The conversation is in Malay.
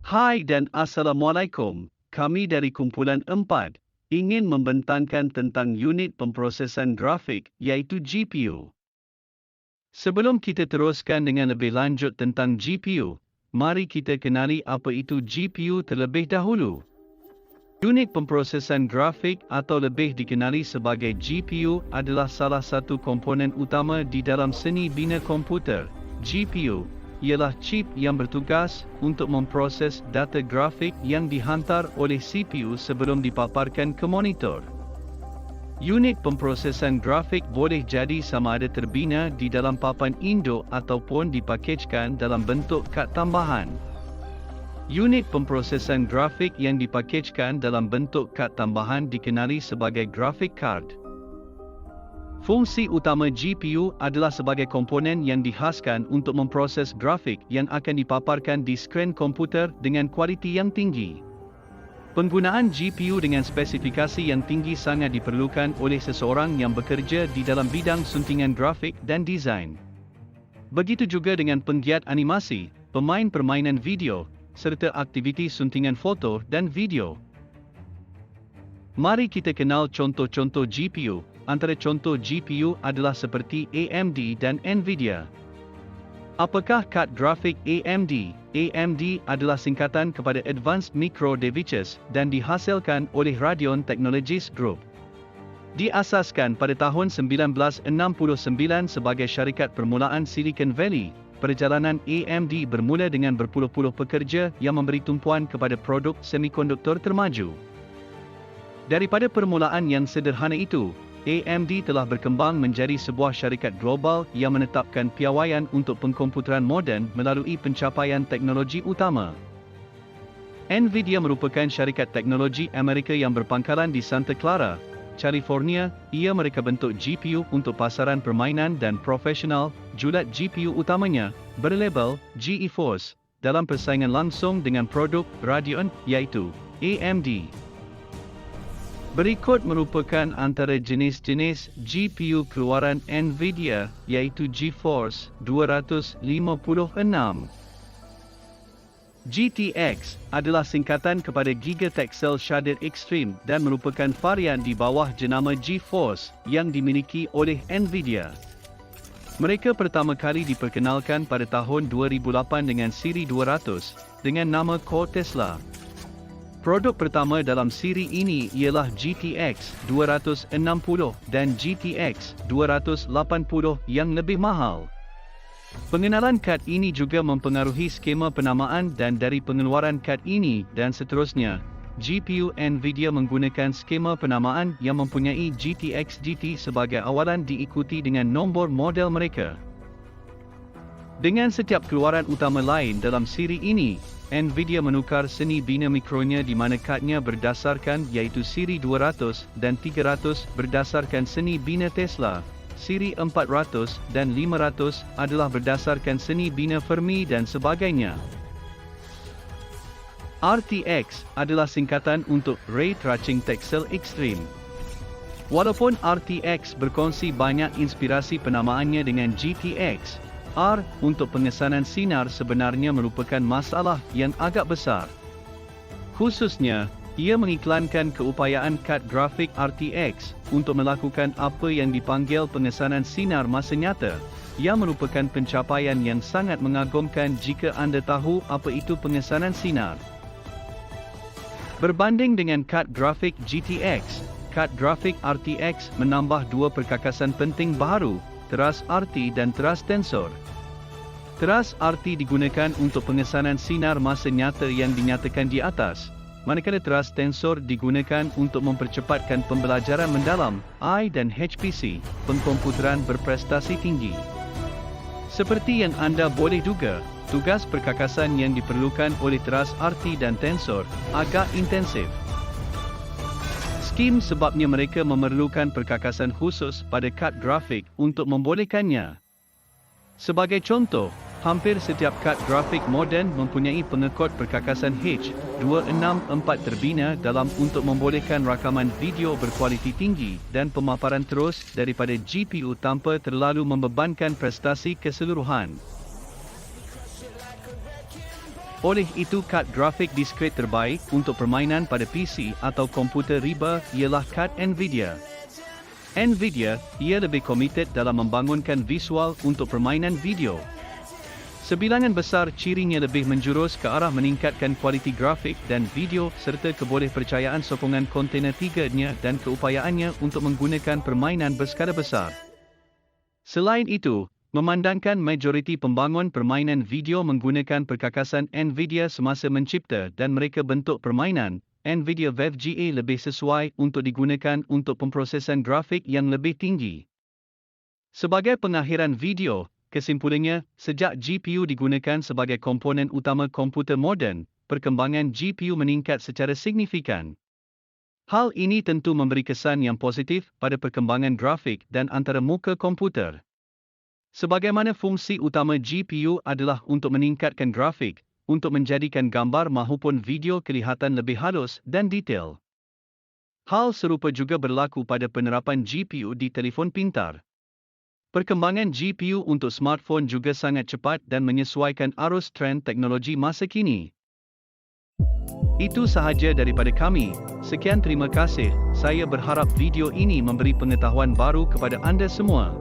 Hai dan Assalamualaikum. Kami dari Kumpulan 4 ingin membentangkan tentang unit pemprosesan grafik iaitu GPU. Sebelum kita teruskan dengan lebih lanjut tentang GPU, mari kita kenali apa itu GPU terlebih dahulu. Unit pemprosesan grafik atau lebih dikenali sebagai GPU adalah salah satu komponen utama di dalam seni bina komputer. GPU ialah chip yang bertugas untuk memproses data grafik yang dihantar oleh CPU sebelum dipaparkan ke monitor. Unit pemprosesan grafik boleh jadi sama ada terbina di dalam papan induk ataupun dipakejkan dalam bentuk kad tambahan. Unit pemprosesan grafik yang dipakejkan dalam bentuk kad tambahan dikenali sebagai graphic card. Fungsi utama GPU adalah sebagai komponen yang dihaskan untuk memproses grafik yang akan dipaparkan di skrin komputer dengan kualiti yang tinggi. Penggunaan GPU dengan spesifikasi yang tinggi sangat diperlukan oleh seseorang yang bekerja di dalam bidang suntingan grafik dan desain. Begitu juga dengan penggiat animasi, pemain permainan video, serta aktiviti suntingan foto dan video. Mari kita kenal contoh-contoh GPU. Antara contoh GPU adalah seperti AMD dan Nvidia. Apakah kad grafik AMD? AMD adalah singkatan kepada Advanced Micro Devices dan dihasilkan oleh Radeon Technologies Group. Diasaskan pada tahun 1969 sebagai syarikat permulaan Silicon Valley, perjalanan AMD bermula dengan berpuluh-puluh pekerja yang memberi tumpuan kepada produk semikonduktor termaju. Daripada permulaan yang sederhana itu, AMD telah berkembang menjadi sebuah syarikat global yang menetapkan piawaian untuk pengkomputeran moden melalui pencapaian teknologi utama. Nvidia merupakan syarikat teknologi Amerika yang berpangkalan di Santa Clara, California. Ia mereka bentuk GPU untuk pasaran permainan dan profesional. Julat GPU utamanya berlabel GeForce dalam persaingan langsung dengan produk Radeon iaitu AMD. Berikut merupakan antara jenis-jenis GPU keluaran Nvidia iaitu GeForce 256. GTX adalah singkatan kepada Giga-Texel Shader Extreme dan merupakan varian di bawah jenama GeForce yang dimiliki oleh Nvidia. Mereka pertama kali diperkenalkan pada tahun 2008 dengan siri 200 dengan nama Core Tesla. Produk pertama dalam siri ini ialah GTX 260 dan GTX 280 yang lebih mahal. Pengenalan kad ini juga mempengaruhi skema penamaan dan dari pengeluaran kad ini dan seterusnya, GPU Nvidia menggunakan skema penamaan yang mempunyai GTX GT sebagai awalan diikuti dengan nombor model mereka. Dengan setiap keluaran utama lain dalam siri ini, Nvidia menukar seni bina mikronya di mana kadnya berdasarkan iaitu siri 200 dan 300 berdasarkan seni bina Tesla, siri 400 dan 500 adalah berdasarkan seni bina Fermi dan sebagainya. RTX adalah singkatan untuk Ray Tracing Texel Extreme. Walaupun RTX berkongsi banyak inspirasi penamaannya dengan GTX, R untuk pengesanan sinar sebenarnya merupakan masalah yang agak besar. Khususnya, ia mengiklankan keupayaan kad grafik RTX untuk melakukan apa yang dipanggil pengesanan sinar masa nyata, yang merupakan pencapaian yang sangat mengagumkan jika anda tahu apa itu pengesanan sinar. Berbanding dengan kad grafik GTX, kad grafik RTX menambah dua perkakasan penting baharu, teras RT dan teras tensor. Teras RT digunakan untuk pengesanan sinar masa nyata yang dinyatakan di atas, manakala teras tensor digunakan untuk mempercepatkan pembelajaran mendalam I dan HPC, pengkomputeran berprestasi tinggi. Seperti yang anda boleh duga, tugas perkakasan yang diperlukan oleh teras RT dan tensor agak intensif. Skim sebabnya mereka memerlukan perkakasan khusus pada kad grafik untuk membolehkannya. Sebagai contoh, hampir setiap kad grafik moden mempunyai pengekod perkakasan H264 terbina dalam untuk membolehkan rakaman video berkualiti tinggi dan pemaparan terus daripada GPU tanpa terlalu membebankan prestasi keseluruhan. Oleh itu kad grafik diskret terbaik untuk permainan pada PC atau komputer riba ialah kad Nvidia. Nvidia, ia lebih komited dalam membangunkan visual untuk permainan video. Sebilangan besar cirinya lebih menjurus ke arah meningkatkan kualiti grafik dan video serta kebolehpercayaan sokongan kontena 3-nya dan keupayaannya untuk menggunakan permainan berskala besar. Selain itu, memandangkan majoriti pembangun permainan video menggunakan perkakasan Nvidia semasa mencipta dan mereka bentuk permainan, Nvidia VGA lebih sesuai untuk digunakan untuk pemprosesan grafik yang lebih tinggi. Sebagai pengakhiran video, kesimpulannya, sejak GPU digunakan sebagai komponen utama komputer moden, perkembangan GPU meningkat secara signifikan. Hal ini tentu memberi kesan yang positif pada perkembangan grafik dan antarmuka komputer. Sebagaimana fungsi utama GPU adalah untuk meningkatkan grafik, untuk menjadikan gambar mahupun video kelihatan lebih halus dan detail. Hal serupa juga berlaku pada penerapan GPU di telefon pintar. Perkembangan GPU untuk smartphone juga sangat cepat dan menyesuaikan arus trend teknologi masa kini. Itu sahaja daripada kami. Sekian terima kasih. Saya berharap video ini memberi pengetahuan baru kepada anda semua.